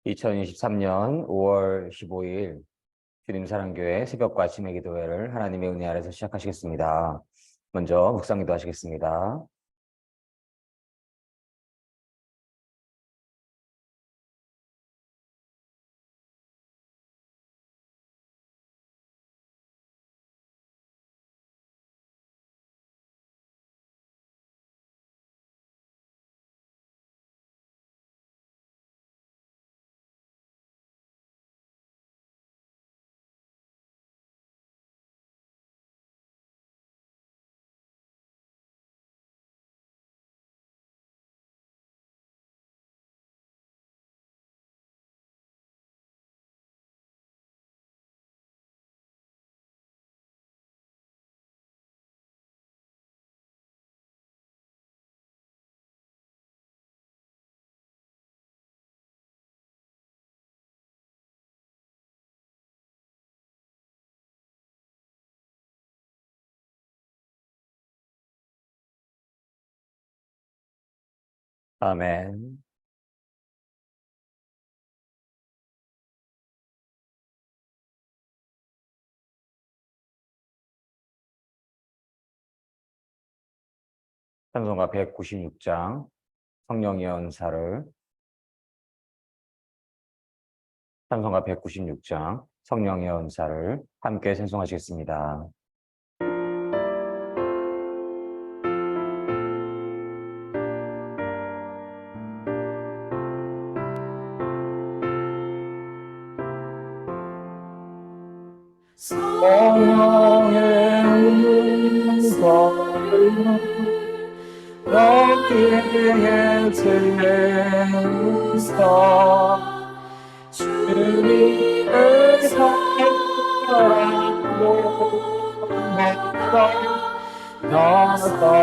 2023년 5월 15일 주님 사랑교회 새벽과 아침의 기도회를 하나님의 은혜 아래서 시작하시겠습니다. 먼저 묵상 기도하시겠습니다. 아멘. 찬송가 196장 성령의 은사를 찬송가 196장 성령의 은사를 함께 찬송하시겠습니다. 성령의 은사를 너희에게 채우사 주님을 사랑하고 나사랑하소서.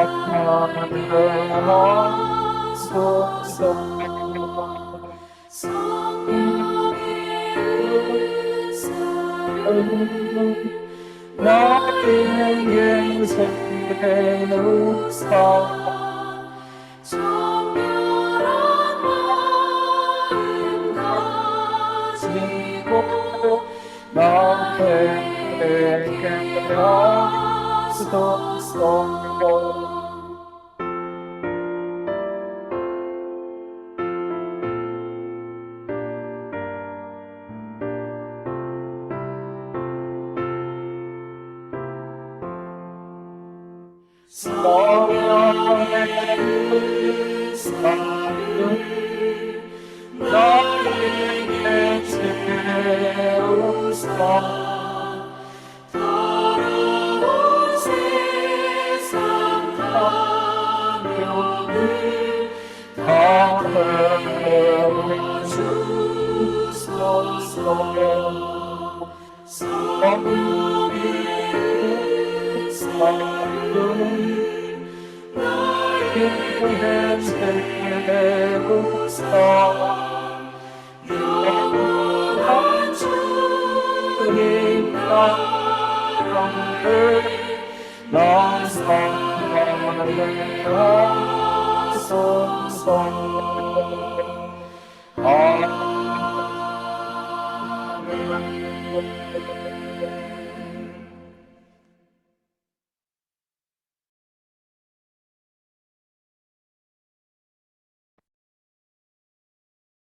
너희에게 채우사 정결한 마음 가지고 나에게 하소서. 성령의 은사를 너희에게 채우사 더러운 세상 탐욕을 다 헤어주소서. 성령의 은사를 너희에게 채우사 영원한 주님 나라를 나사랑하소서.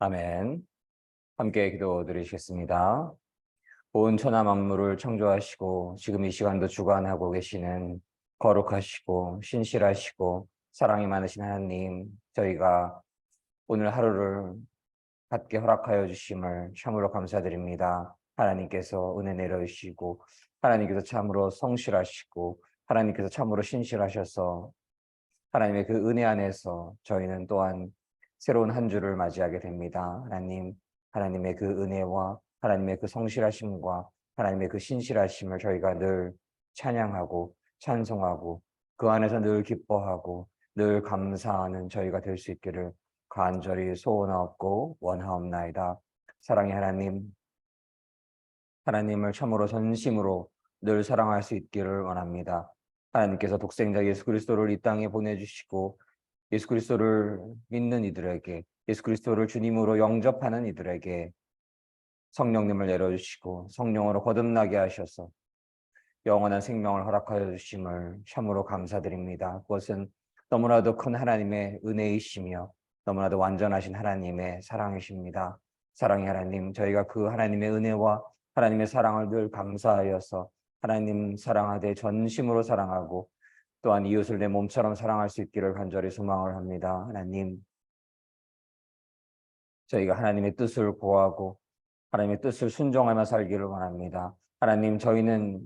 아멘. 함께 기도 드리시겠습니다. 온 천하 만물을 창조하시고 지금 이 시간도 주관하고 계시는 거룩하시고 신실하시고 사랑이 많으신 하나님, 저희가 오늘 하루를 갖게 허락하여 주심을 참으로 감사드립니다. 하나님께서 은혜 내려주시고 하나님께서 참으로 성실하시고 하나님께서 참으로 신실하셔서 하나님의 그 은혜 안에서 저희는 또한 새로운 한 주를 맞이하게 됩니다. 하나님, 하나님의 그 은혜와 하나님의 그 성실하심과 하나님의 그 신실하심을 저희가 늘 찬양하고 찬송하고 그 안에서 늘 기뻐하고 늘 감사하는 저희가 될 수 있기를 간절히 소원하옵고 원하옵나이다. 사랑의 하나님, 하나님을 참으로 전심으로 늘 사랑할 수 있기를 원합니다. 하나님께서 독생자 예수 그리스도를 이 땅에 보내주시고 예수 그리스도를 믿는 이들에게 예수 그리스도를 주님으로 영접하는 이들에게 성령님을 내려주시고 성령으로 거듭나게 하셔서 영원한 생명을 허락하여 주심을 참으로 감사드립니다. 그것은 너무나도 큰 하나님의 은혜이시며 너무나도 완전하신 하나님의 사랑이십니다. 사랑의 하나님, 저희가 그 하나님의 은혜와 하나님의 사랑을 늘 감사하여서 하나님 사랑하되 전심으로 사랑하고 또한 이웃을 내 몸처럼 사랑할 수 있기를 간절히 소망을 합니다. 하나님, 저희가 하나님의 뜻을 구하고 하나님의 뜻을 순종하며 살기를 원합니다. 하나님, 저희는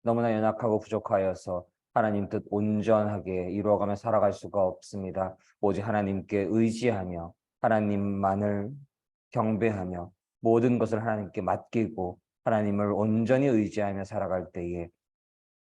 너무나 연약하고 부족하여서 하나님 뜻 온전하게 이루어가며 살아갈 수가 없습니다. 오직 하나님께 의지하며 하나님만을 경배하며 모든 것을 하나님께 맡기고 하나님을 온전히 의지하며 살아갈 때에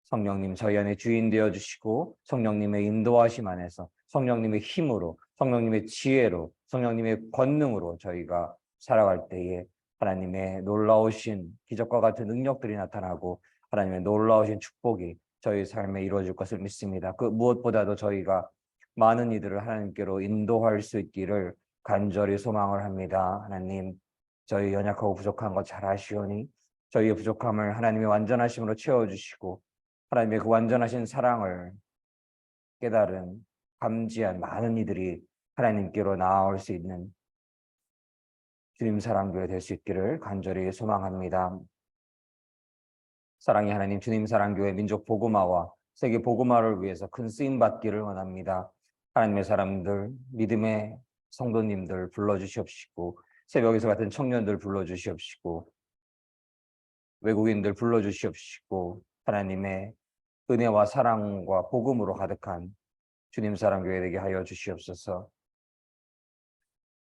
성령님 저희 안에 주인 되어 주시고 성령님의 인도하심 안에서 성령님의 힘으로 성령님의 지혜로 성령님의 권능으로 저희가 살아갈 때에 하나님의 놀라우신 기적과 같은 능력들이 나타나고 하나님의 놀라우신 축복이 저희 삶에 이루어질 것을 믿습니다. 그 무엇보다도 저희가 많은 이들을 하나님께로 인도할 수 있기를 간절히 소망을 합니다. 하나님, 저희 연약하고 부족한 것 잘 아시오니 저희의 부족함을 하나님의 완전하심으로 채워주시고 하나님의 그 완전하신 사랑을 깨달은 감지한 많은 이들이 하나님께로 나아올 수 있는 주님 사랑교회 될 수 있기를 간절히 소망합니다. 사랑의 하나님, 주님 사랑교회 민족 복음화와 세계 복음화를 위해서 큰 쓰임 받기를 원합니다. 하나님의 사람들, 믿음의 성도님들 불러주시옵시고 새벽에서 같은 청년들 불러주시옵시고 외국인들 불러주시옵시고 하나님의 은혜와 사랑과 복음으로 가득한 주님 사랑교회 되게 하여 주시옵소서.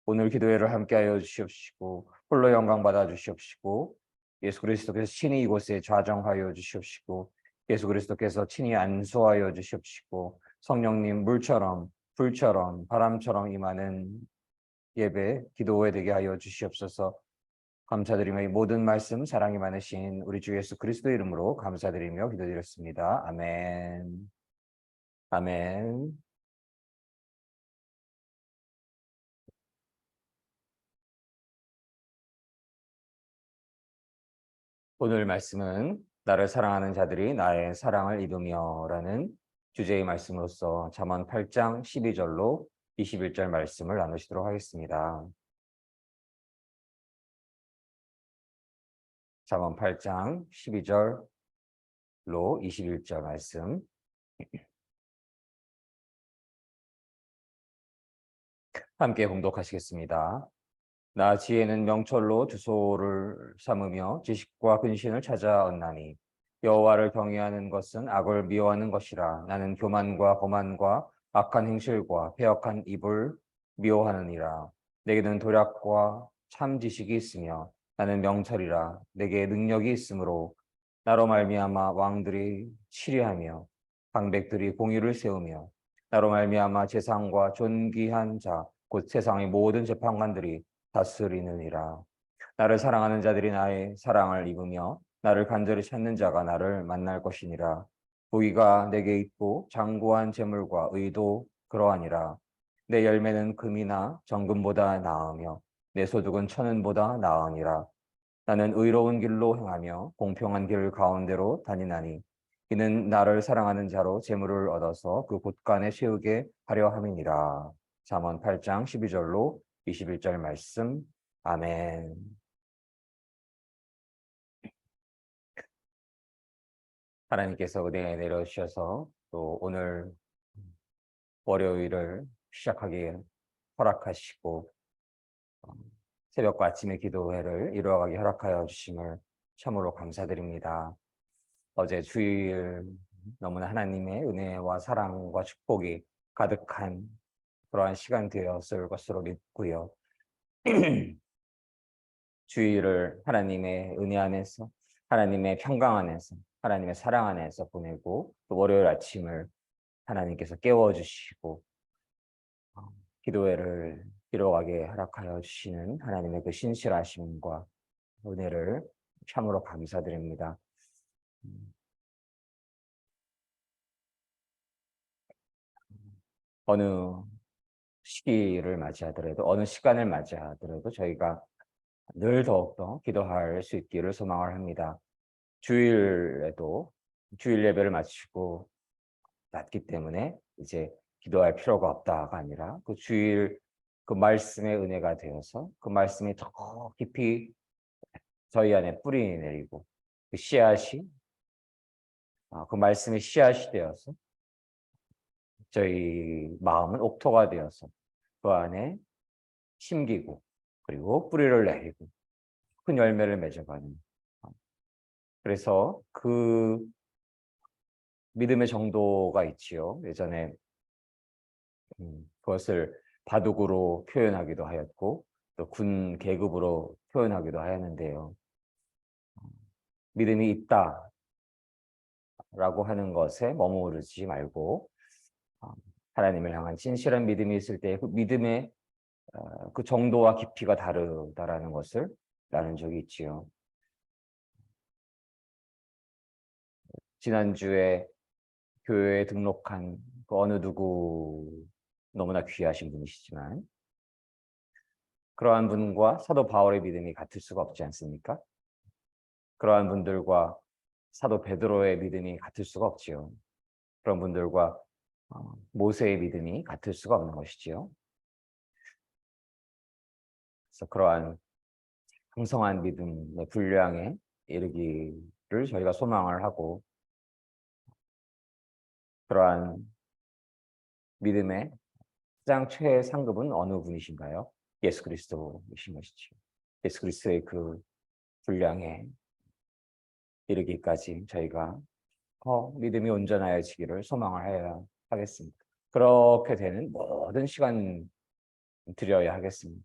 오늘 기도회를 함께하여 주시옵시고 홀로 영광 받아 주시옵시고 예수 그리스도께서 친히 이곳에 좌정하여 주시옵시고 예수 그리스도께서 친히 안수하여 주시옵시고 성령님 물처럼 불처럼 바람처럼 임하는 예배 기도회 되게 하여 주시옵소서. 감사드리며 이 모든 말씀 사랑이 많으신 우리 주 예수 그리스도 이름으로 감사드리며 기도드렸습니다. 아멘. 아멘. 오늘 말씀은 나를 사랑하는 자들이 나의 사랑을 입으며라는 주제의 말씀으로서 잠언 8장 12절로 21절 말씀을 나누시도록 하겠습니다. 잠언 8장 12절로 21절 말씀 함께 봉독하시겠습니다. 나 지혜는 명철로 주소를 삼으며 지식과 근신을 찾아 얻나니 여호와를 경외하는 것은 악을 미워하는 것이라. 나는 교만과 거만과 악한 행실과 패역한 입을 미워하느니라. 내게는 도략과 참 지식이 있으며 나는 명철이라. 내게 능력이 있으므로 나로 말미암아 왕들이 치리하며 방백들이 공의를 세우며 나로 말미암아 재상과 존귀한 자 곧 세상의 모든 재판관들이 다스리느니라. 나를 사랑하는 자들이 나의 사랑을 입으며 나를 간절히 찾는 자가 나를 만날 것이니라. 부귀가 내게 있고 장구한 재물과 의도 그러하니라. 내 열매는 금이나 정금보다 나으며 내 소득은 천은보다 나으니라. 나는 의로운 길로 행하며 공평한 길 가운데로 다니나니 이는 나를 사랑하는 자로 재물을 얻어서 그 곳간에 세우게 하려 함이니라. 잠언 8장 12절로 21절 말씀. 아멘. 하나님께서 은혜 내려주셔서 또 오늘 월요일을 시작하기에 허락하시고 새벽과 아침의 기도회를 이루어가게 허락하여 주심을 참으로 감사드립니다. 어제 주일 너무나 하나님의 은혜와 사랑과 축복이 가득한 그러한 시간 되었을 것으로 믿고요. 주일을 하나님의 은혜 안에서 하나님의 평강 안에서 하나님의 사랑 안에서 보내고 또 월요일 아침을 하나님께서 깨워주시고 기도회를 이루어가게 허락하여 주시는 하나님의 그 신실하심과 은혜를 참으로 감사드립니다. 어느 시기를 맞이하더라도 어느 시간을 맞이하더라도 저희가 늘 더욱더 기도할 수 있기를 소망을 합니다. 주일에도 주일 예배를 마치고 났기 때문에 이제 기도할 필요가 없다가 아니라 그 주일 그 말씀의 은혜가 되어서 그 말씀이 더 깊이 저희 안에 뿌리 내리고 그 씨앗이 그 말씀의 씨앗이 되어서 저희 마음은 옥토가 되어서 그 안에 심기고 그리고 뿌리를 내리고 큰 열매를 맺어가는 그래서 그 믿음의 정도가 있지요. 예전에 그것을 바둑으로 표현하기도 하였고 또 군 계급으로 표현하기도 하였는데요. 믿음이 있다라고 하는 것에 머무르지 말고 하나님을 향한 진실한 믿음이 있을 때 그 믿음의 그 정도와 깊이가 다르다라는 것을 나눈 적이 있지요. 지난주에 교회에 등록한 그 어느 누구 너무나 귀하신 분이시지만 그러한 분과 사도 바울의 믿음이 같을 수가 없지 않습니까? 그러한 분들과 사도 베드로의 믿음이 같을 수가 없지요. 그런 분들과 모세의 믿음이 같을 수가 없는 것이지요. 그래서 그러한 풍성한 믿음의 분량에 이르기를 저희가 소망을 하고 그러한 믿음의 가장 최상급은 어느 분이신가요? 예수 그리스도이신 것이죠. 예수 그리스도의 그 분량에 이르기까지 저희가 믿음이 온전하여지기를 소망을 해야 하겠습니다. 그렇게 되는 모든 시간 드려야 하겠습니다.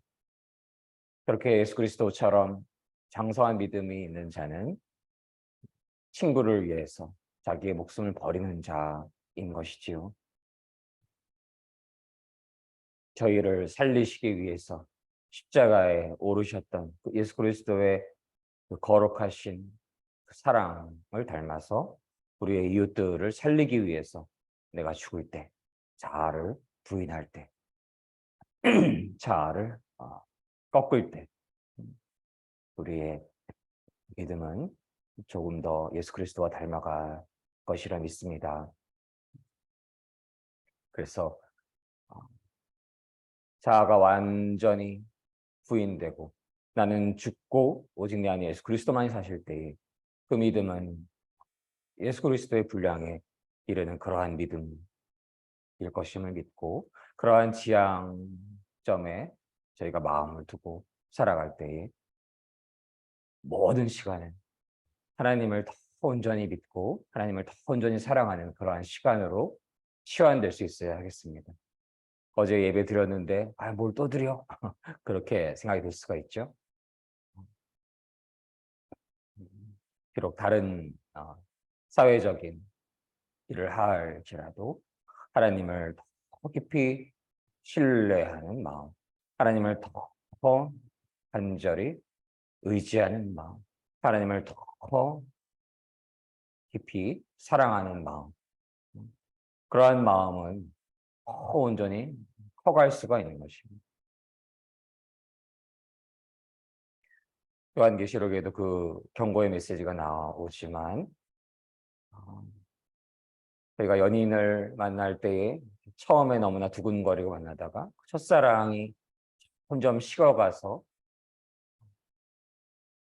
그렇게 예수 그리스도처럼 장성한 믿음이 있는 자는 친구를 위해서 자기의 목숨을 버리는 자인 것이지요. 저희를 살리시기 위해서 십자가에 오르셨던 그 예수 그리스도의 그 거룩하신 그 사랑을 닮아서 우리의 이웃들을 살리기 위해서 내가 죽을 때, 자아를 부인할 때, 자아를 꺾을 때 우리의 믿음은 조금 더 예수 그리스도와 닮아갈 것이라 믿습니다. 그래서 자아가 완전히 부인되고 나는 죽고 오직 내 안에 예수 그리스도만이 사실 때에 그 믿음은 예수 그리스도의 분량에 이르는 그러한 믿음일 것임을 믿고 그러한 지향점에 저희가 마음을 두고 살아갈 때에 모든 시간은 하나님을 더 온전히 믿고 하나님을 더 온전히 사랑하는 그러한 시간으로 치환될 수 있어야 하겠습니다. 어제 예배 드렸는데 뭘 또 드려? 그렇게 생각이 들 수가 있죠. 비록 다른 사회적인 일을 할지라도 하나님을 더 깊이 신뢰하는 마음, 하나님을 더 간절히 의지하는 마음, 하나님을 더 깊이 사랑하는 마음, 그러한 마음은 더 온전히 커갈 수가 있는 것입니다. 요한계시록에도 그 경고의 메시지가 나오지만 저희가 연인을 만날 때에 처음에 너무나 두근거리고 만나다가 첫사랑이 점점 식어가서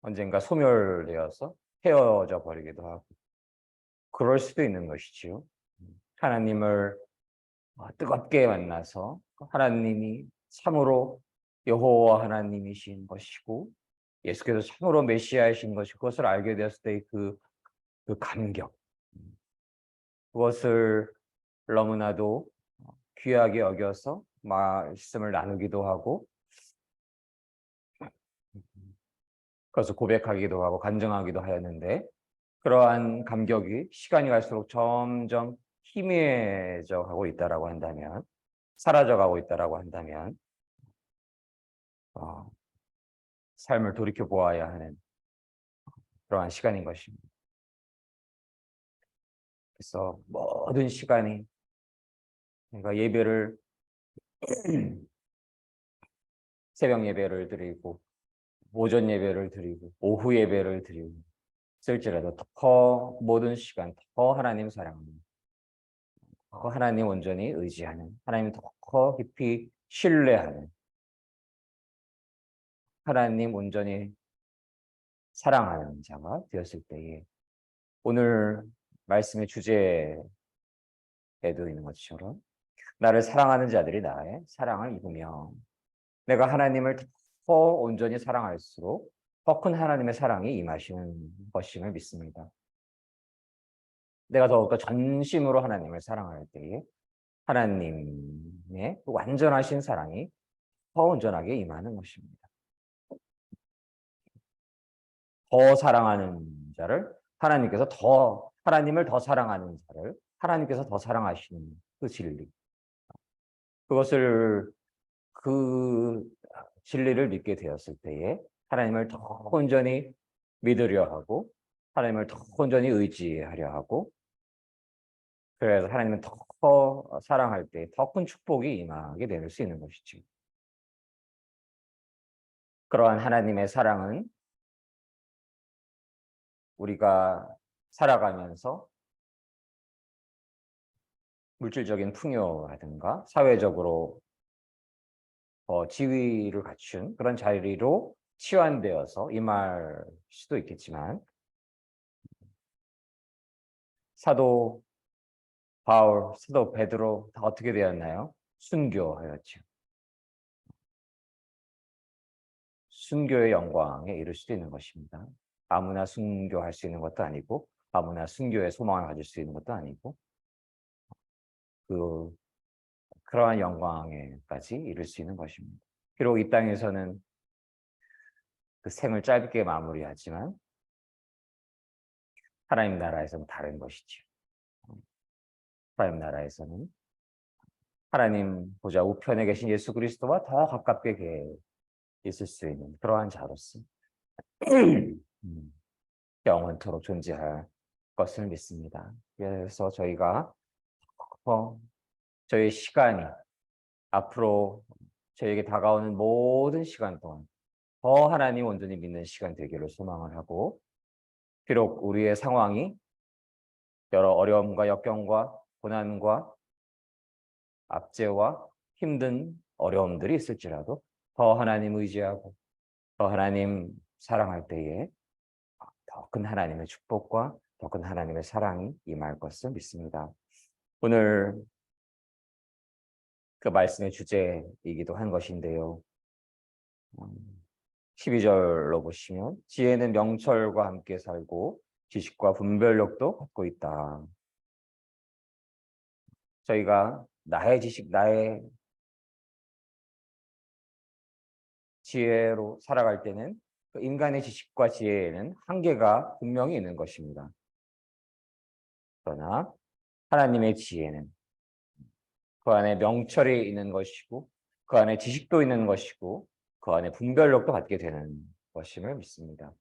언젠가 소멸되어서 헤어져 버리기도 하고 그럴 수도 있는 것이지요. 하나님을 뜨겁게 만나서 하나님이 참으로 여호와 하나님이신 것이고 예수께서 참으로 메시아이신 것이고 그것을 알게 되었을 때의 그 감격 그것을 너무나도 귀하게 여겨서 말씀을 나누기도 하고 그것을 고백하기도 하고 간증하기도 하였는데 그러한 감격이 시간이 갈수록 점점 희미해져 가고 있다라고 한다면 사라져 가고 있다라고 한다면 삶을 돌이켜 보아야 하는 그러한 시간인 것입니다. 그래서 모든 시간이 그러니까 예배를 새벽 예배를 드리고 오전 예배를 드리고 오후 예배를 드리고 쓸지라도 더 모든 시간 더 하나님 사랑하는, 더 하나님 온전히 의지하는, 하나님 더 깊이 신뢰하는, 하나님 온전히 사랑하는 자가 되었을 때에 오늘 말씀의 주제에도 있는 것처럼 나를 사랑하는 자들이 나의 사랑을 입으며 내가 하나님을 더 온전히 사랑할수록 더 큰 하나님의 사랑이 임하시는 것임을 믿습니다. 내가 더욱더 전심으로 하나님을 사랑할 때에 하나님의 완전하신 사랑이 더 온전하게 임하는 것입니다. 더 사랑하는 자를 하나님을 더 사랑하는 자를 하나님께서 더 사랑하시는 그 진리. 그 진리를 믿게 되었을 때에 하나님을 더 온전히 믿으려 하고 하나님을 더 온전히 의지하려 하고, 그래서 하나님을 더 사랑할 때 더 큰 축복이 임하게 될 수 있는 것이죠. 그러한 하나님의 사랑은 우리가 살아가면서 물질적인 풍요라든가 사회적으로 지위를 갖춘 그런 자리로 치환되어서 임할 수도 있겠지만, 사도 바울, 사도 베드로 다 어떻게 되었나요? 순교하였죠. 순교의 영광에 이를 수도 있는 것입니다. 아무나 순교할 수 있는 것도 아니고 아무나 순교의 소망을 가질 수 있는 것도 아니고, 그러한 영광에까지 이를 수 있는 것입니다. 비록 이 땅에서는 그 생을 짧게 마무리하지만 하나님 나라에서는 다른 것이죠. 하나님 나라에서는 하나님 보좌 우편에 계신 예수 그리스도와 더 가깝게 있을 수 있는 그러한 자로서 영원토록 존재할 것을 믿습니다. 그래서 저희가 저희 시간이 앞으로 저에게 다가오는 모든 시간 동안 더 하나님 온전히 믿는 시간 되기를 소망을 하고, 비록 우리의 상황이 여러 어려움과 역경과 고난과 압제와 힘든 어려움들이 있을지라도 더 하나님 의지하고 더 하나님 사랑할 때에 더 큰 하나님의 축복과 더 큰 하나님의 사랑이 임할 것을 믿습니다. 오늘 그 말씀의 주제이기도 한 것인데요. 12절로 보시면 지혜는 명철과 함께 살고 지식과 분별력도 갖고 있다. 저희가 나의 지식, 나의 지혜로 살아갈 때는 그 인간의 지식과 지혜에는 한계가 분명히 있는 것입니다. 그러나 하나님의 지혜는 그 안에 명철이 있는 것이고 그 안에 지식도 있는 것이고 그 안에 분별력도 갖게 되는 것임을 믿습니다.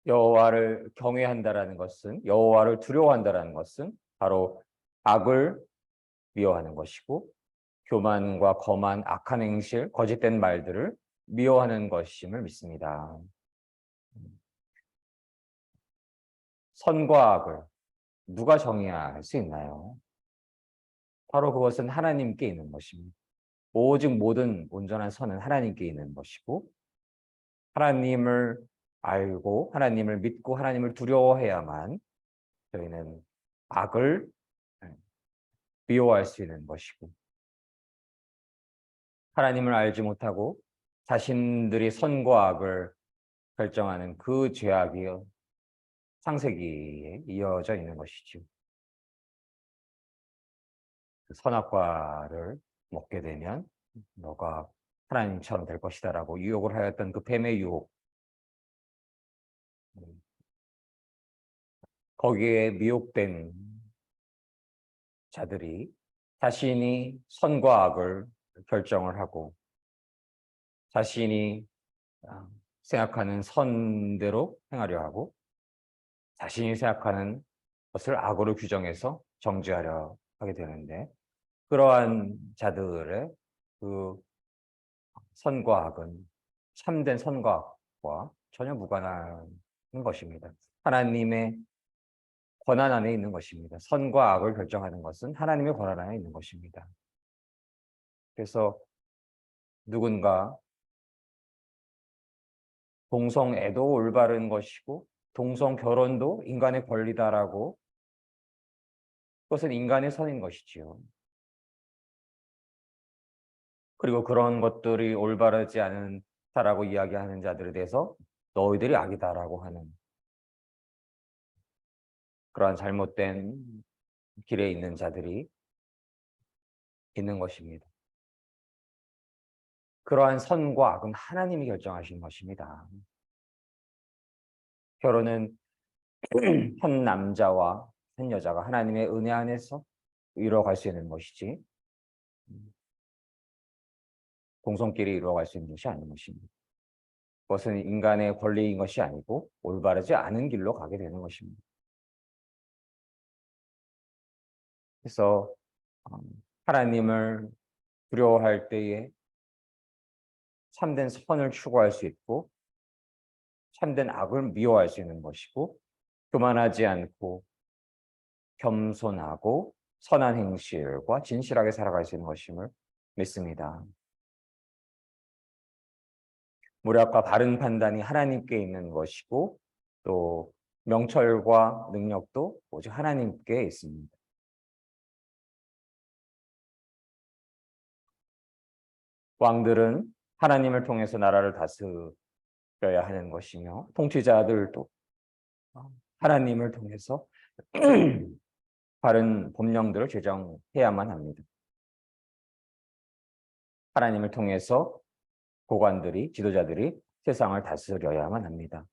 여호와를 경외한다라는 것은, 여호와를 두려워한다라는 것은 바로 악을 미워하는 것이고 교만과 거만, 악한 행실, 거짓된 말들을 미워하는 것임을 믿습니다. 선과 악을 누가 정의할 수 있나요? 바로 그것은 하나님께 있는 것입니다. 오직 모든 온전한 선은 하나님께 있는 것이고, 하나님을 알고 하나님을 믿고 하나님을 두려워해야만 저희는 악을 미워할 수 있는 것이고, 하나님을 알지 못하고 자신들이 선과 악을 결정하는 그 죄악이 창세기에 이어져 있는 것이죠. 그 선악과를 먹게 되면 너가 하나님처럼 될 것이다라고 유혹을 하였던 그 뱀의 유혹, 거기에 미혹된 자들이 자신이 선과 악을 결정을 하고 자신이 생각하는 선대로 행하려 하고 자신이 생각하는 것을 악으로 규정해서 정죄하려 하게 되는데, 그러한 자들의 그 선과 악은 참된 선과 악과 전혀 무관한 것입니다. 하나님의 권한 안에 있는 것입니다. 선과 악을 결정하는 것은 하나님의 권한 안에 있는 것입니다. 그래서 누군가 동성애도 올바른 것이고 동성 결혼도 인간의 권리다라고, 그것은 인간의 선인 것이지요. 그리고 그런 것들이 올바르지 않다라고 이야기하는 자들에 대해서 너희들이 악이다라고 하는 그러한 잘못된 길에 있는 자들이 있는 것입니다. 그러한 선과 악은 하나님이 결정하신 것입니다. 결혼은 한 남자와 한 여자가 하나님의 은혜 안에서 이루어갈 수 있는 것이지 동성끼리 이루어갈 수 있는 것이 아닌 것입니다. 그것은 인간의 권리인 것이 아니고 올바르지 않은 길로 가게 되는 것입니다. 그래서 하나님을 두려워할 때에 참된 선을 추구할 수 있고 참된 악을 미워할 수 있는 것이고, 교만하지 않고 겸손하고 선한 행실과 진실하게 살아갈 수 있는 것임을 믿습니다. 무력과 바른 판단이 하나님께 있는 것이고 또 명철과 능력도 오직 하나님께 있습니다. 왕들은 하나님을 통해서 나라를 다스려야 하는 것이며 통치자들도 하나님을 통해서 바른 법령들을 제정해야만 합니다. 하나님을 통해서 고관들이, 지도자들이 세상을 다스려야만 합니다.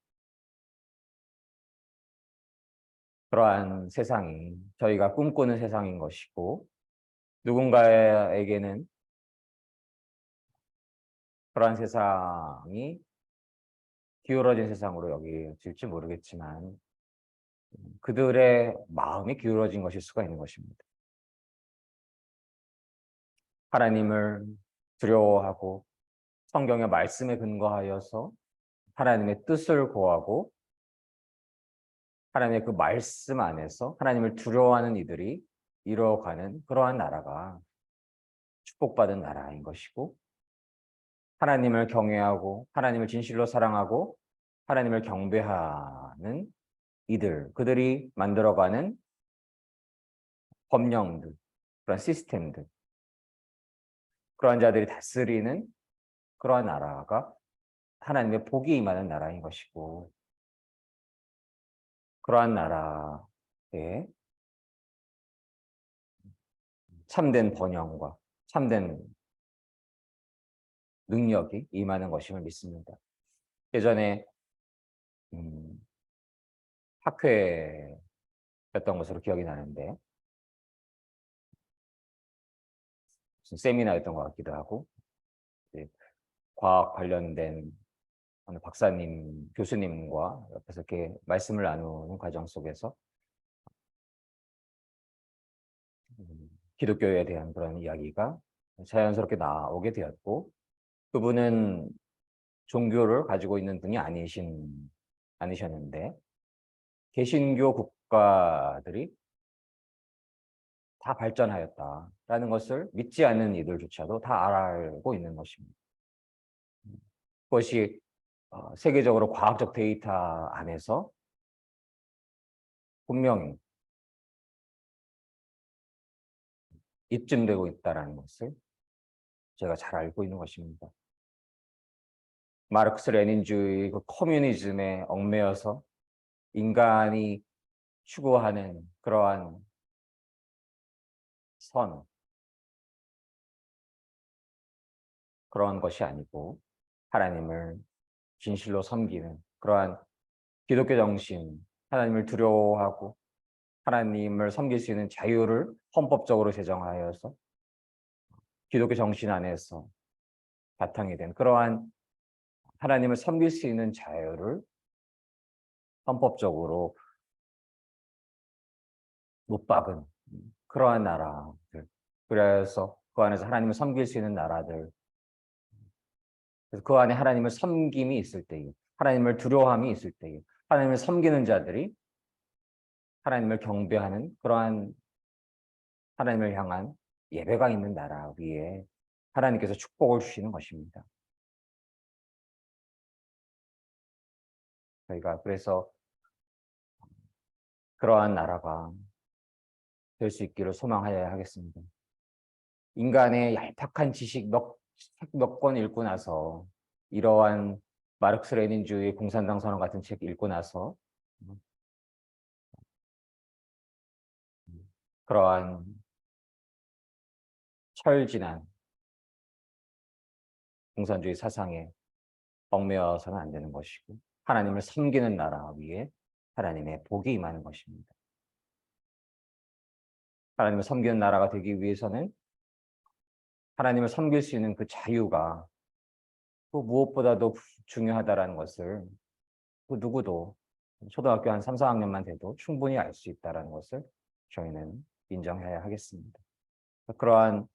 그러한 세상이 저희가 꿈꾸는 세상인 것이고 누군가에게는 그러한 세상이 기울어진 세상으로 여겨질지 모르겠지만 그들의 마음이 기울어진 것일 수가 있는 것입니다. 하나님을 두려워하고 성경의 말씀에 근거하여서 하나님의 뜻을 구하고 하나님의 그 말씀 안에서 하나님을 두려워하는 이들이 이루어가는 그러한 나라가 축복받은 나라인 것이고, 하나님을 경외하고 하나님을 진실로 사랑하고 하나님을 경배하는 그들이 만들어가는 법령들, 그런 시스템들, 그러한 자들이 다스리는 그러한 나라가 하나님의 복이 임하는 나라인 것이고, 그러한 나라에 참된 번영과 참된 능력이 임하는 것임을 믿습니다. 예전에 학회였던 것으로 기억이 나는데 무슨 세미나였던 것 같기도 하고, 과학 관련된 어느 박사님, 교수님과 옆에서 이렇게 말씀을 나누는 과정 속에서 기독교에 대한 그런 이야기가 자연스럽게 나오게 되었고, 그분은 종교를 가지고 있는 분이 아니셨는데 개신교 국가들이 다 발전하였다라는 것을 믿지 않는 이들조차도 다 알고 있는 것입니다. 그것이 세계적으로 과학적 데이터 안에서 분명히 입증되고 있다는 것을 제가 잘 알고 있는 것입니다. 마르크스 레닌주의 그 커뮤니즘에 얽매여서 인간이 추구하는 그러한 선, 그러한 것이 아니고 하나님을 진실로 섬기는 그러한 기독교 정신, 하나님을 두려워하고 하나님을 섬길 수 있는 자유를 헌법적으로 제정하여서 기독교 정신 안에서 바탕이 된 그러한 하나님을 섬길 수 있는 자유를 헌법적으로 못 박은 그러한 나라들, 그래서 그 안에서 하나님을 섬길 수 있는 나라들, 그래서 그 안에 하나님을 섬김이 있을 때에, 하나님을 두려워함이 있을 때에, 하나님을 섬기는 자들이 하나님을 경배하는 그러한 하나님을 향한 예배가 있는 나라 위에 하나님께서 축복을 주시는 것입니다. 저희가 그래서 그러한 나라가 될 수 있기를 소망하여야 하겠습니다. 인간의 얄팍한 지식 몇 권 읽고 나서 이러한 마르크스 레닌주의 공산당 선언 같은 책 읽고 나서 그러한 철진한 공산주의 사상에 얽매여서는 안 되는 것이고 하나님을 섬기는 나라 위에 하나님의 복이 임하는 것입니다. 하나님을 섬기는 나라가 되기 위해서는 하나님을 섬길 수 있는 그 자유가 그 무엇보다도 중요하다는 것을 그 누구도 초등학교 한 3, 4학년만 돼도 충분히 알 수 있다는 것을 저희는 인정해야 하겠습니다. 그러한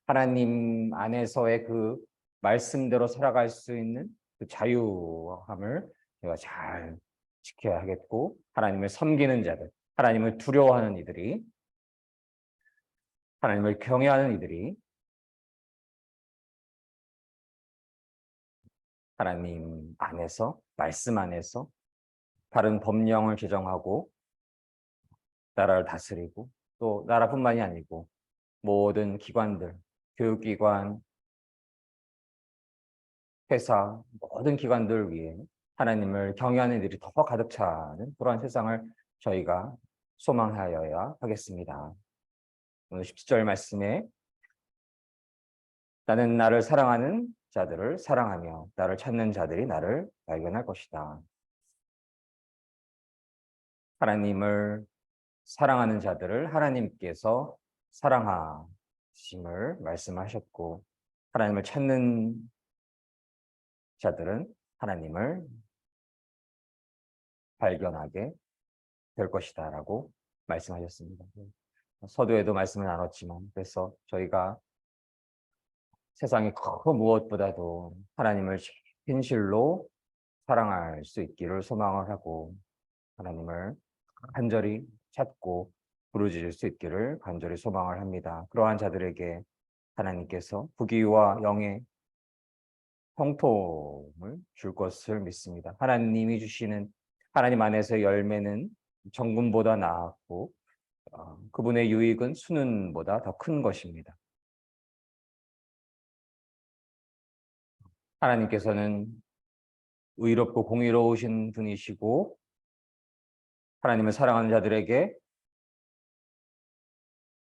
하나님 안에서의 그 말씀대로 살아갈 수 있는 그 자유함을 제가 잘 지켜야 하겠고 하나님을 섬기는 자들, 하나님을 두려워하는 이들이 하나님을 경외하는 이들이 하나님 안에서 말씀 안에서 바른 법령을 제정하고 나라를 다스리고 또 나라뿐만이 아니고 모든 기관들, 교육기관, 회사, 모든 기관들 위해 하나님을 경외하는 일이 더 가득 차는 그러한 세상을 저희가 소망하여야 하겠습니다. 오늘 17절 말씀에 나는 나를 사랑하는 자들을 사랑하며 나를 찾는 자들이 나를 발견할 것이다. 하나님을 사랑하는 자들을 하나님께서 사랑하심을 말씀하셨고 하나님을 찾는 자들은 하나님을 발견하게 될 것이다 라고 말씀하셨습니다. 서두에도 말씀을 나눴지만 그래서 저희가 세상의 그 무엇보다도 하나님을 진실로 사랑할 수 있기를 소망을 하고 하나님을 간절히 찾고 부르짖을 수 있기를 간절히 소망을 합니다. 그러한 자들에게 하나님께서 부귀와 영의 형통을 줄 것을 믿습니다. 하나님이 주시는 하나님 안에서 열매는 정금보다 나았고 그분의 유익은 수는보다 더 큰 것입니다. 하나님께서는 의롭고 공의로우신 분이시고 하나님을 사랑하는 자들에게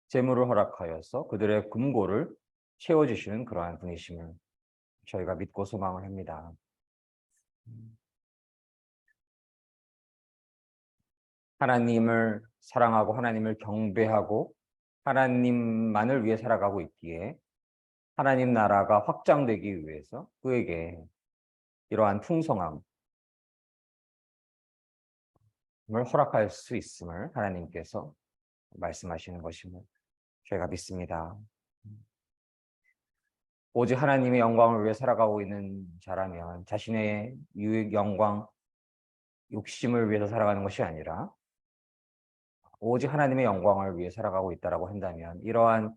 재물을 허락하여서 그들의 금고를 채워주시는 그러한 분이심을 저희가 믿고 소망을 합니다. 하나님을 사랑하고 하나님을 경배하고 하나님만을 위해 살아가고 있기에 하나님 나라가 확장되기 위해서 그에게 이러한 풍성함을 허락할 수 있음을 하나님께서 말씀하시는 것임을 저희가 믿습니다. 오직 하나님의 영광을 위해 살아가고 있는 자라면 자신의 유익, 영광, 욕심을 위해서 살아가는 것이 아니라 오직 하나님의 영광을 위해 살아가고 있다고 한다면 이러한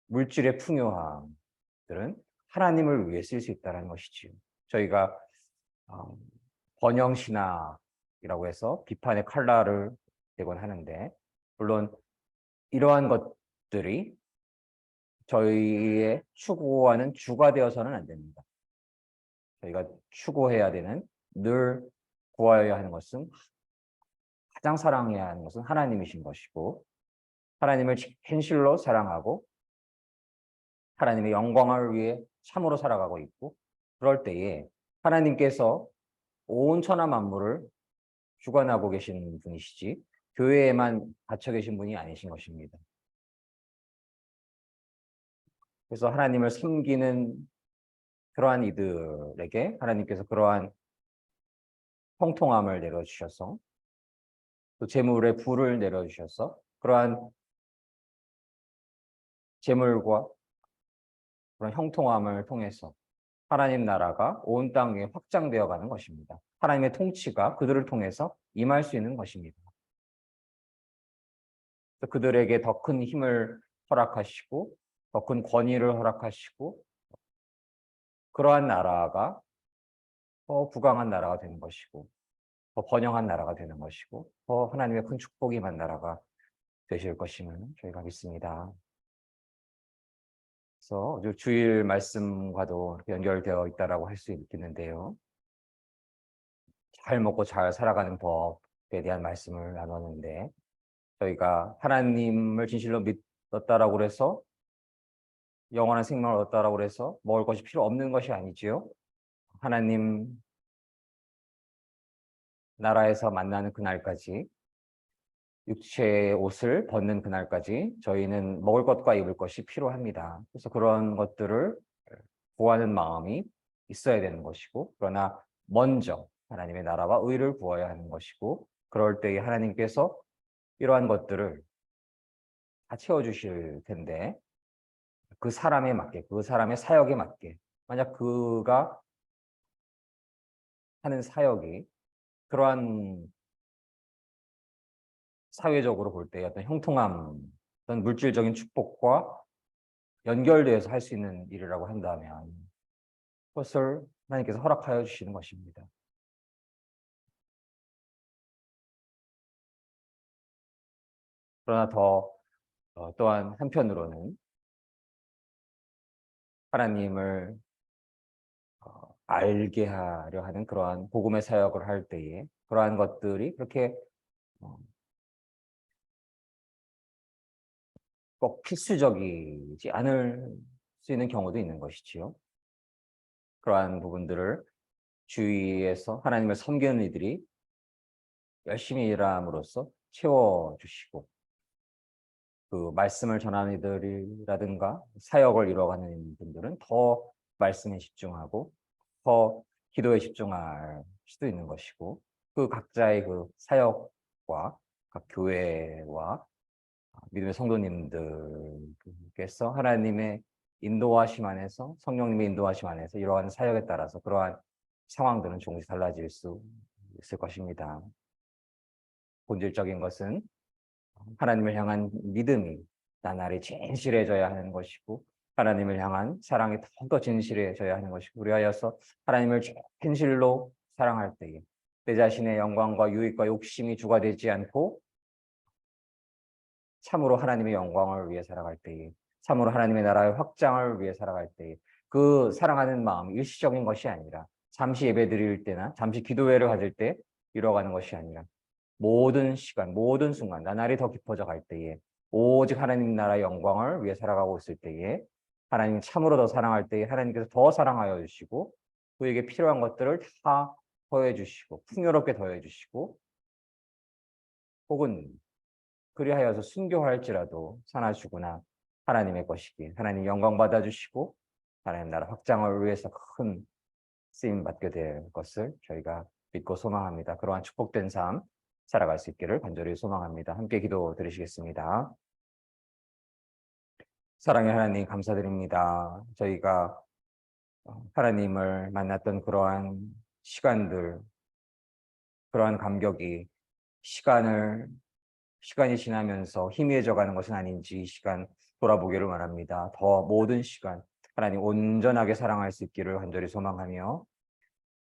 물질의 풍요함들은 하나님을 위해 쓸 수 있다는 것이지요. 저희가 번영신학이라고 해서 비판의 칼날을 대곤 하는데 물론 이러한 것들이 저희의 추구하는 주가 되어서는 안 됩니다. 저희가 추구해야 되는 늘 구하여야 하는 것은 가장 사랑해야 하는 것은 하나님이신 것이고 하나님을 진실로 사랑하고 하나님의 영광을 위해 참으로 살아가고 있고 그럴 때에 하나님께서 온 천하 만물을 주관하고 계신 분이시지 교회에만 갇혀 계신 분이 아니신 것입니다. 그래서 하나님을 섬기는 그러한 이들에게 하나님께서 그러한 통통함을 내려주셔서 또 재물의 불을 내려주셔서 그러한 재물과 그런 형통함을 통해서 하나님 나라가 온 땅에 확장되어 가는 것입니다. 하나님의 통치가 그들을 통해서 임할 수 있는 것입니다. 그들에게 더 큰 힘을 허락하시고 더 큰 권위를 허락하시고 그러한 나라가 더 부강한 나라가 되는 것이고 더 번영한 나라가 되는 것이고 더 하나님의 큰 축복이 임한 나라가 되실 것임을 저희가 믿습니다. 그래서 주일 말씀과도 연결되어 있다라고 할 수 있겠는데요. 잘 먹고 잘 살아가는 법에 대한 말씀을 나눴는데 저희가 하나님을 진실로 믿었다라고 해서 영원한 생명을 얻었다라고 해서 먹을 것이 필요 없는 것이 아니지요. 하나님 나라에서 만나는 그날까지 육체의 옷을 벗는 그날까지 저희는 먹을 것과 입을 것이 필요합니다. 그래서 그런 것들을 구하는 마음이 있어야 되는 것이고 그러나 먼저 하나님의 나라와 의를 구해야 하는 것이고 그럴 때에 하나님께서 이러한 것들을 다 채워주실 텐데 그 사람에 맞게 그 사람의 사역에 맞게 만약 그가 하는 사역이 그러한 사회적으로 볼 때 어떤 형통함, 어떤 물질적인 축복과 연결되어서 할 수 있는 일이라고 한다면 그것을 하나님께서 허락하여 주시는 것입니다. 그러나 또한 한편으로는 하나님을 알게 하려 하는 그러한 복음의 사역을 할 때에 그러한 것들이 그렇게 꼭 필수적이지 않을 수 있는 경우도 있는 것이지요. 그러한 부분들을 주위에서 하나님을 섬기는 이들이 열심히 일함으로써 채워주시고 그 말씀을 전하는 이들이라든가 사역을 이루어가는 분들은 더 말씀에 집중하고 더 기도에 집중할 수도 있는 것이고 그 각자의 그 사역과 각 교회와 믿음의 성도님들께서 하나님의 인도하심 안에서 성령님의 인도하심 안에서 이러한 사역에 따라서 그러한 상황들은 조금씩 달라질 수 있을 것입니다. 본질적인 것은 하나님을 향한 믿음이 나날이 진실해져야 하는 것이고 하나님을 향한 사랑이 더욱더 진실해져야 하는 것이고 우리하여서 하나님을 진실로 사랑할 때에 내 자신의 영광과 유익과 욕심이 주가 되지 않고 참으로 하나님의 영광을 위해 살아갈 때에 참으로 하나님의 나라의 확장을 위해 살아갈 때에 그 사랑하는 마음이 일시적인 것이 아니라 잠시 예배 드릴 때나 잠시 기도회를 가질 때 이뤄가는 것이 아니라 모든 시간, 모든 순간 나날이 더 깊어져 갈 때에 오직 하나님 나라의 영광을 위해 살아가고 있을 때에 하나님 참으로 더 사랑할 때에 하나님께서 더 사랑하여 주시고 그에게 필요한 것들을 다 더해 주시고 풍요롭게 더해 주시고 혹은 그리하여서 순교할지라도 사나주구나 하나님의 것이기에 하나님 영광 받아주시고 하나님 나라 확장을 위해서 큰 쓰임 받게 될 것을 저희가 믿고 소망합니다. 그러한 축복된 삶 살아갈 수 있기를 간절히 소망합니다. 함께 기도 드리시겠습니다. 사랑의 하나님 감사드립니다. 저희가 하나님을 만났던 그러한 시간들, 그러한 감격이 시간이 지나면서 희미해져 가는 것은 아닌지 이 시간 돌아보기를 원합니다. 더 모든 시간 하나님 온전하게 사랑할 수 있기를 간절히 소망하며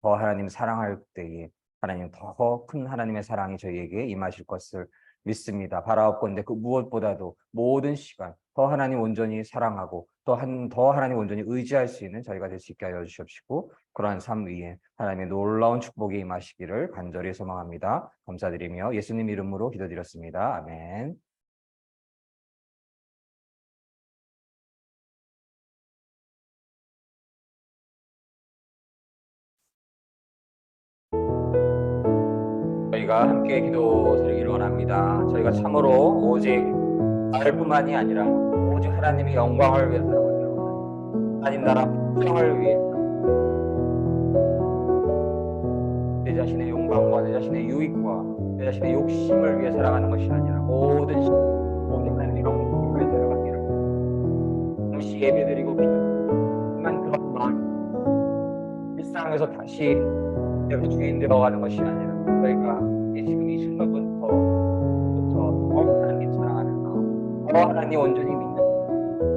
더 하나님 사랑할 때에 하나님 더 큰 하나님의 사랑이 저희에게 임하실 것을 믿습니다. 바라옵건대 그 무엇보다도 모든 시간 더 하나님 온전히 사랑하고 더 하나님 온전히 의지할 수 있는 저희가 될 수 있게 하여 주시옵시고 그러한 삶 위에 하나님의 놀라운 축복이 임하시기를 간절히 소망합니다. 감사드리며 예수님 이름으로 기도드렸습니다. 아멘. 저희가 함께 기도 드리기를 원합니다. 저희가 참으로 오직 나를 뿐만이 아니라 오직 하나님의 영광을 위해 살아가기를 원합니다. 하나님 나라 확장을 위해 내 자신의 영광과 내 자신의 유익과 내 자신의 욕심을 위해 살아가는 것이 아니라 모든 하나님의 영광을 위해 살아가기를 다시 예배드리고 기도하지만 그런 마음 일상에서 다시 내가 주인 되어가는 것이 아니라 저희가 지금 이 순간부터 하나님 사랑하는 마음, 하나님 온전히 믿는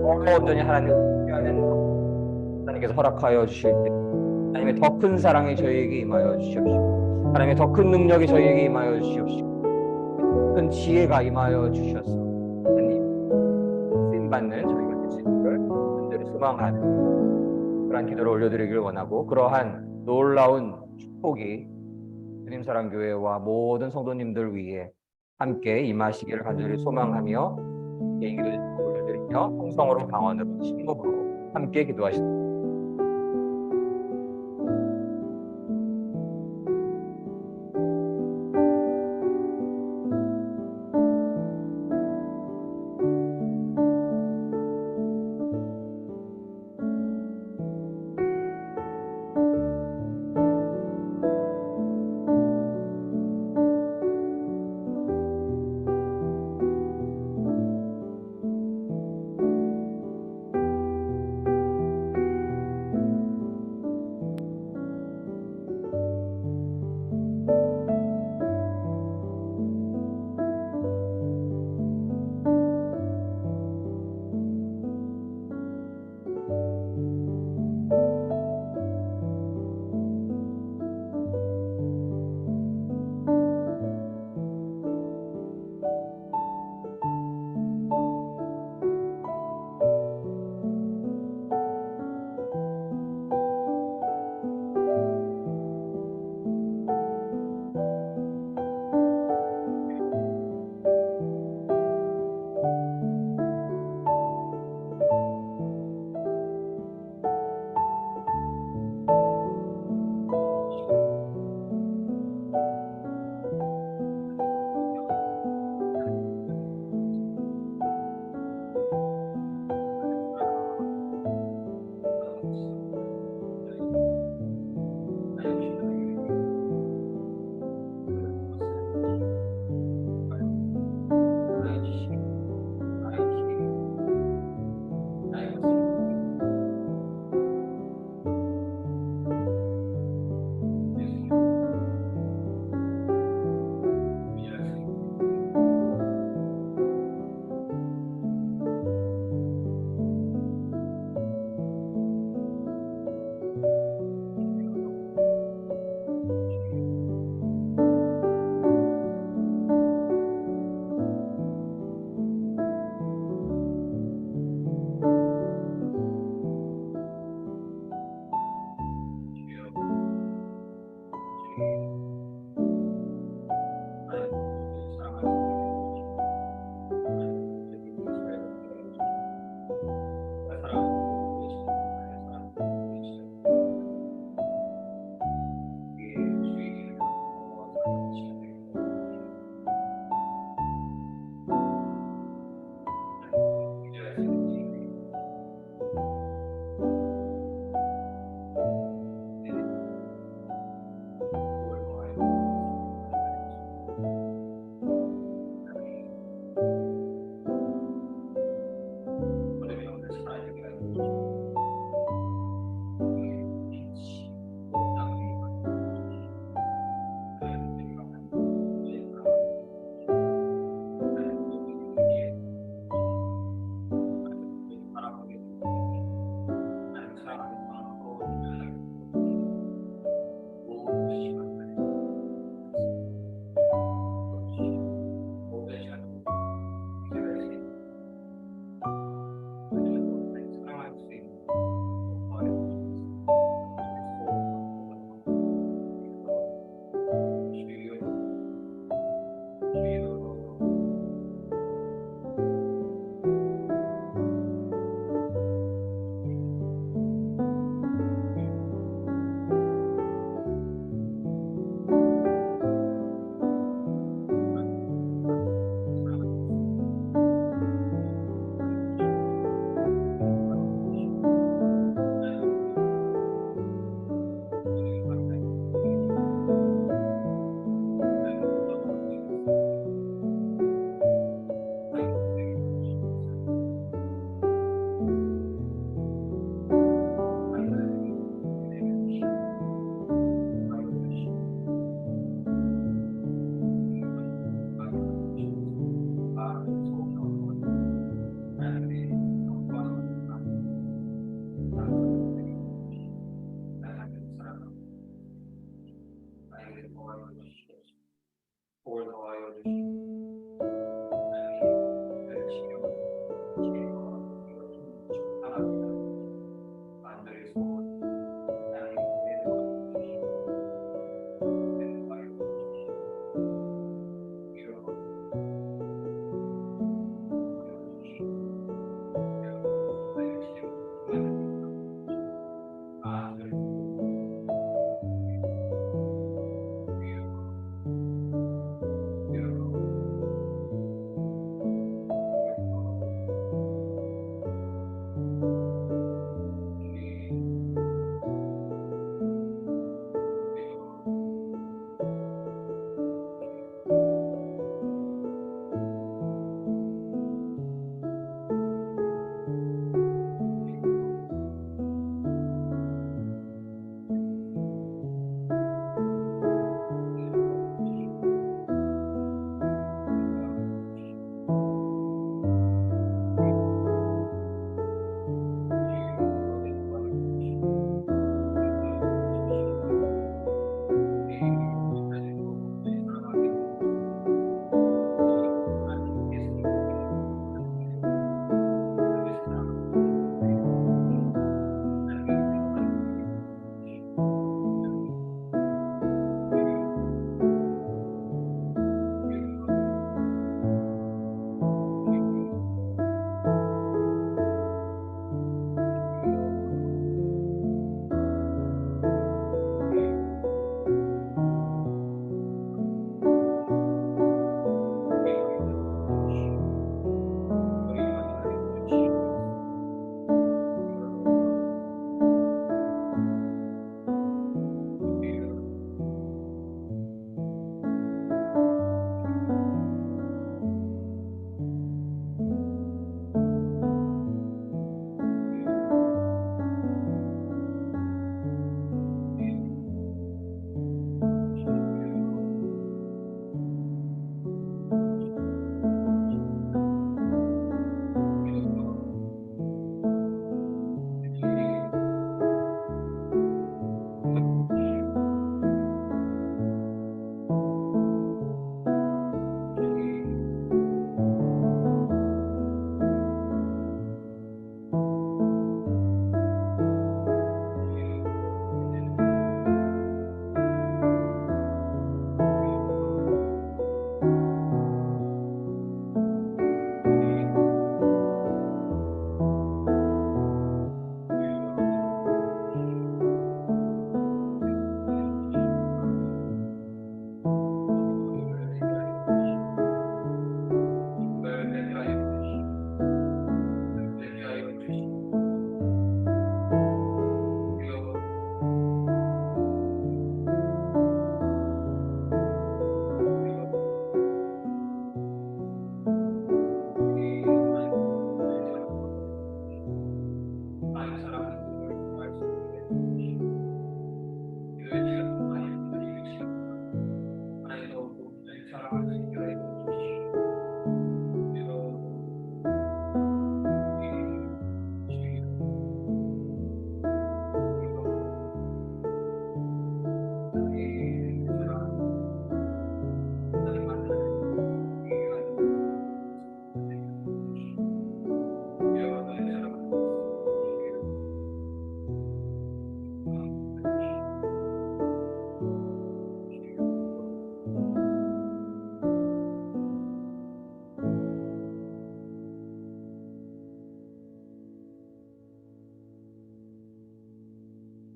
마음, 온전히 하나님을 의지하는 마음, 하나님께서 허락하여 주실 때 하나님의 더 큰 사랑이 저희에게 임하여 주시옵시고 하나님의 더 큰 능력이 저희에게 임하여 주시옵시고 큰 지혜가 임하여 주셔서 하나님 쓰임받는 저희가 될 수 있기를 간절히 소망하는 그러한 기도를 올려드리길 원하고 그러한 놀라운 축복이 주님 사랑교회와 모든 성도님들 위해 함께 임하시기를 간절히 소망하며 개인기도 올려드리며 통성으로 방언으로 신곡으로 함께 기도하시겠습니다.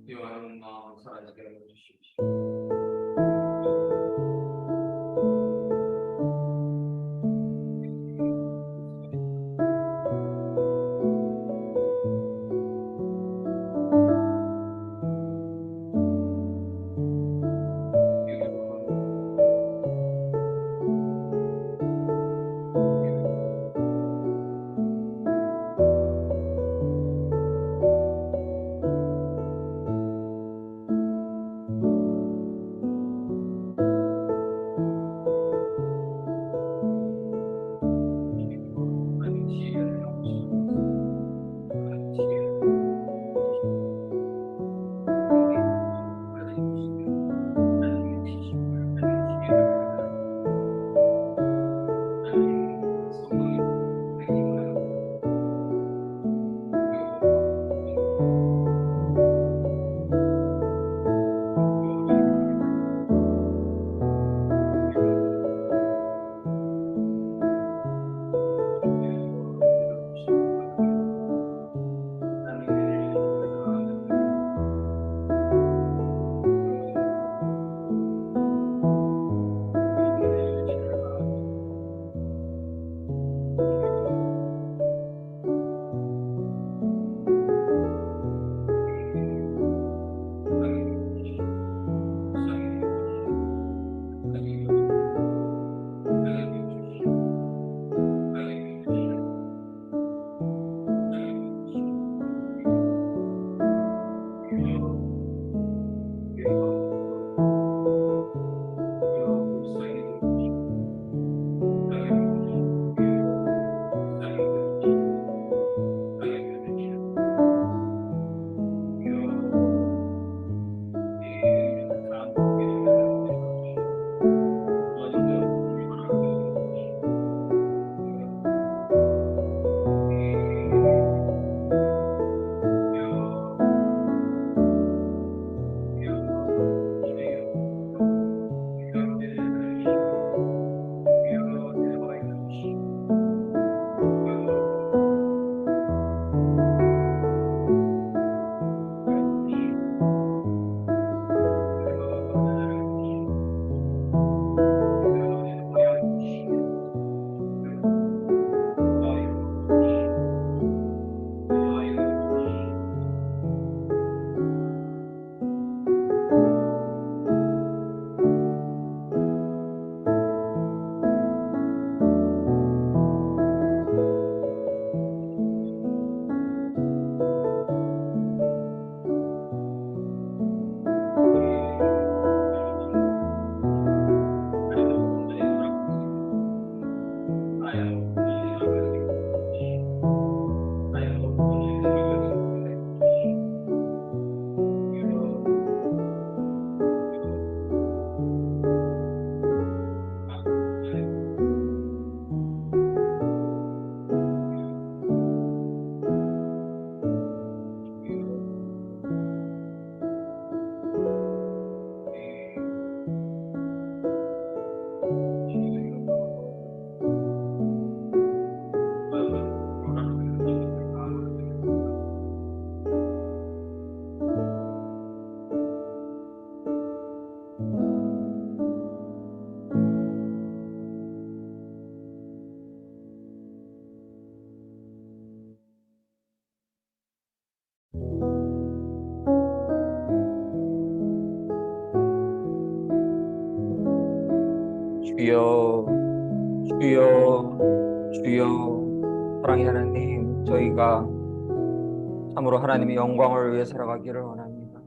요한 마음 사라지게 해주십시오. 주여, 주여, 주여, 사랑의 하나님, 저희가 참으로 하나님의 영광을 위해 살아가기를 원합니다.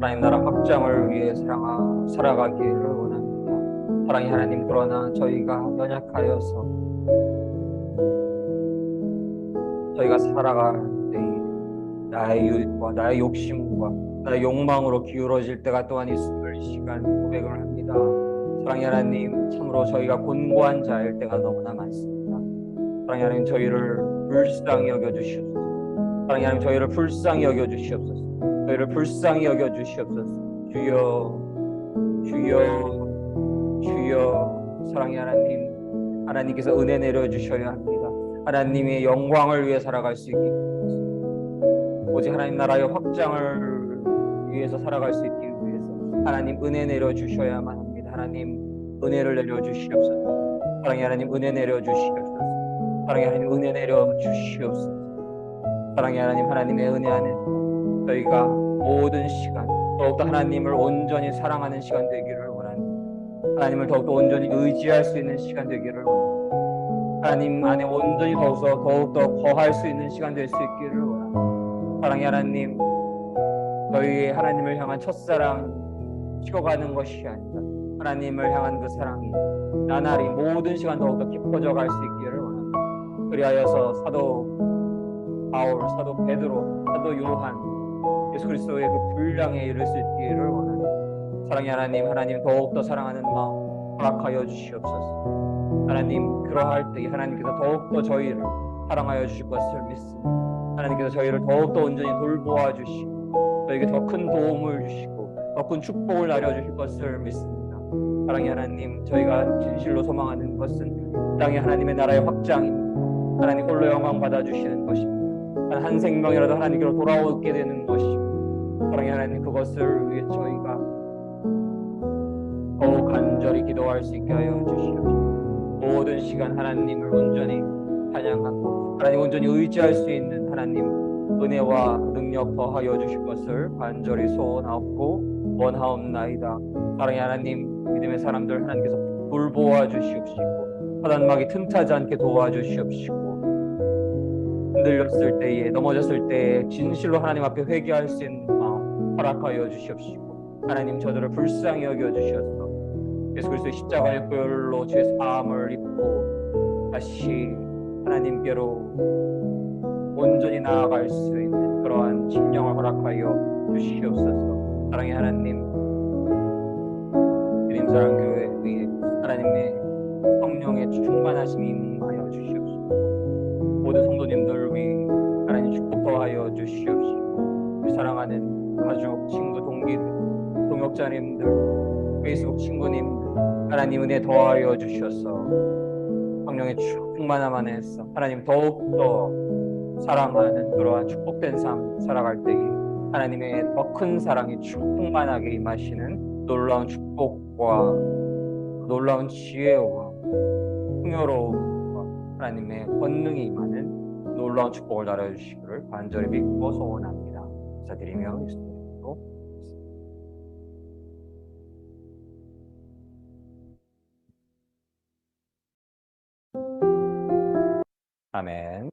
하나님 나라 확장을 위해 살아가기를 원합니다. 사랑의 하나님, 그러나 저희가 연약하여서 저희가 살아갈 때에 나의 유익과 나의 욕심과 나의 욕망으로 기울어질 때가 또한 있을 시간 고백을 합니다. 사랑의 하나님, 참으로 저희가 곤고한 자일 때가 너무나 많습니다. 사랑의 하나님, 저희를 불쌍히 여겨주시옵소서. 사랑의 하나님, 저희를 불쌍히 여겨주시옵소서. 저희를 불쌍히 여겨주시옵소서. 주여, 주여, 주여. 사랑의 하나님, 하나님께서 은혜 내려주셔야 합니다. 하나님의 영광을 위해 살아갈 수 있게 오직 하나님 나라의 확장을 위해서 살아갈 수 있기 위해서 하나님 은혜 내려주셔야만 합니다. 하나님 은혜를 내려주시옵소서. 사랑의 하나님 은혜 내려주시옵소서. 사랑의 하나님 은혜 내려주시옵소서. 사랑의 하나님, 하나님의 은혜 안에서 저희가 모든 시간 더욱더 하나님을 온전히 사랑하는 시간 되기를 원합니다. 하나님을 더욱더 온전히 의지할 수 있는 시간 되기를 원합니다. 하나님 안에 온전히 더욱더 거할 수 있는 시간 될 수 있기를 원합니다. 사랑의 하나님, 저희의 하나님을 향한 첫사랑 식어가는 것이 아니라 하나님을 향한 그 사랑이 나날이 모든 시간 더욱더 깊어져 갈 수 있기를 원합니다. 그리하여서 사도 바울, 사도 베드로, 사도 요한, 예수 그리스도의 그 분량에 이를 수 있기를 원합니다. 사랑의 하나님, 하나님 더욱더 사랑하는 마음 허락하여 주시옵소서. 하나님 그러할 때 하나님께서 더욱더 저희를 사랑하여 주실 것을 믿습니다. 하나님께서 저희를 더욱더 온전히 돌보아 주시고 저에게 더 큰 도움을 주시고 더 큰 축복을 나려주실 것을 믿습니다. 사랑의 하나님, 저희가 진실로 소망하는 것은 땅의 하나님의 나라의 확장입니다. 하나님 홀로 영광 받아주시는 것입니다. 한 생명이라도 하나님께로 돌아오게 되는 것입니다. 사랑의 하나님, 그것을 위해 저희가 더욱 간절히 기도할 수 있게 하여 주시옵소서. 모든 시간 하나님을 온전히 찬양하고 하나님 온전히 의지할 수 있는 하나님 은혜와 능력 더하여 주실 것을 간절히 소원하옵고 원하옵나이다. 사랑의 하나님, 믿음의 사람들 하나님께서 돌보아 주시옵시고 사단막이 틈타지 않게 도와주시옵시고 흔들렸을 때에 넘어졌을 때에 진실로 하나님 앞에 회개할 수 있는 마음 허락하여 주시옵시고 하나님 저들을 불쌍히 여겨 주셔서 예수 그리스도의 십자가의 보혈로 주의 사함을 입고 다시 하나님께로 온전히 나아갈 수 있는 그러한 심령을 허락하여 주시옵소서. 사랑의 하나님, 주님사랑교회 위에 하나님의 성령의 충만하심이 임하여 주시옵소서. 모든 성도님들 위해 하나님 축복 더하여 주시옵시고 우리 사랑하는 가족, 친구, 동기들, 동역자님들, 페이스북 친구님들 하나님 은혜 더하여 주셔서 성령의 충만함 안에서 하나님 더욱더 사랑하는 그러한 축복된 삶 살아갈 때에 하나님의 더 큰 사랑이 충만하게 임하시는 놀라운 축복과 놀라운 지혜와 풍요로움과 하나님의 권능이 임하는 놀라운 축복을 나눠주시기를 간절히 믿고 소원합니다. 감사드리며 예수님으로 아멘.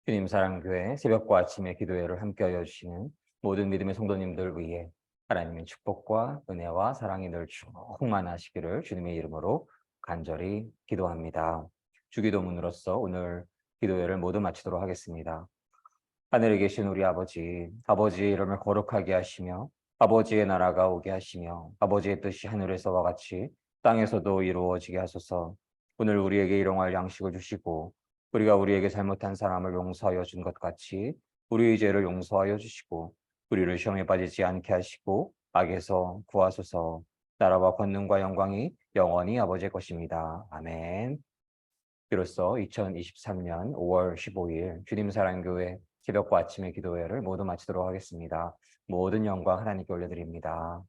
주님 사랑교회 새벽과 아침의 기도회를 함께하여 주시는 모든 믿음의 성도님들 위해 하나님의 축복과 은혜와 사랑이 늘 충만하시기를 주님의 이름으로 간절히 기도합니다. 주기도문으로서 오늘 기도회를 모두 마치도록 하겠습니다. 하늘에 계신 우리 아버지, 아버지의 이름을 거룩하게 하시며 아버지의 나라가 오게 하시며 아버지의 뜻이 하늘에서와 같이 땅에서도 이루어지게 하소서. 오늘 우리에게 일용할 양식을 주시고 우리가 우리에게 잘못한 사람을 용서하여 준 것 같이 우리의 죄를 용서하여 주시고 우리를 시험에 빠지지 않게 하시고 악에서 구하소서. 나라와 권능과 영광이 영원히 아버지의 것입니다. 아멘. 이로써 2023년 5월 15일 주님사랑교회 새벽과 아침의 기도회를 모두 마치도록 하겠습니다. 모든 영광 하나님께 올려드립니다.